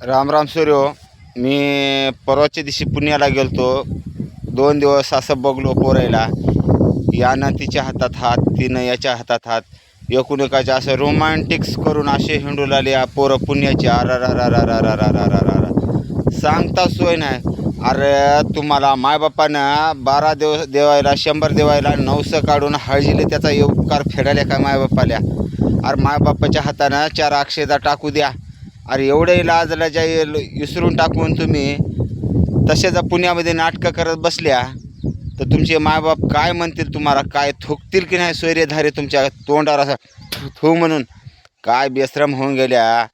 राम राम सूर्यो. मी परवाच्या दिवशी पुण्याला गेलतो. 2 दिवस असं बघलो पोरायला. यानं तिच्या हातात हात, तिनं याच्या हातात हात, एकूणएकाच्या असं रोमॅन्टिक्स करून असे हिंडू लागले पोरं पुण्याचे. सांगता सोय नाही. अरे तुम्हाला मायबापानं 12 दिवस देवायला 100 देवायला 900 काढून हळजीले त्याचा उपकार फेडायला काय मायबापाल्या. अरे मायबापाच्या हातानं 4 अक्षदा टाकू द्या. अरे एवढे लाजला ज्या विसरून टाकून तुम्ही तसेच पुण्यामध्ये नाटकं करत बसल्या तर तुमचे मायबाप काय म्हणतील तुम्हाला? काय थुकतील की नाही सोयरेधारे तुमच्या तोंडावर असं थू म्हणून? काय बेश्रम होऊन गेल्या.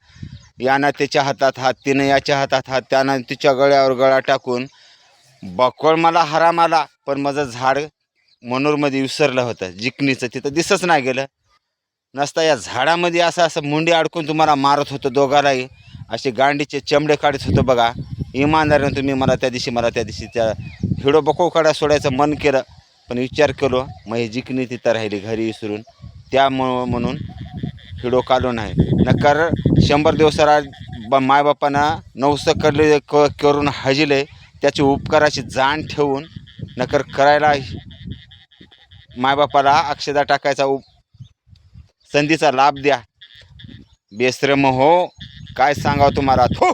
यानं त्याच्या हातात हात, तिनं याच्या हातात हात, त्यानं तिच्या गळ्यावर गळा टाकून बकोळ मला हराम आला. पण माझं झाड मनोरमध्ये विसरलं होतं जिकणीचं, तिथं दिसच नाही गेलं. नसता या झाडामध्ये असं असं मुंडी अडकून तुम्हाला मारत होतं दोघालाही. असे गांडीचे चमडे काढत होतं बघा. इमानदारीनं तुम्ही मला त्या दिवशी त्या हिडो बकोळ काढा सोडायचं मन केलं. पण विचार केलो मग ही जिकणी तिथं राहिली घरी विसरून, त्यामुळं म्हणून हिडो काढलो नाही. नकर 100 दिवसाला मायबापानं 900 कडले करून हजिले त्याची उपकाराची जाण ठेवून नकर करायला मायबापाला अक्षदा टाकायचा संधीचा लाभ द्या. बेश्रम हो, काय सांगावं तुम्हाला. थो.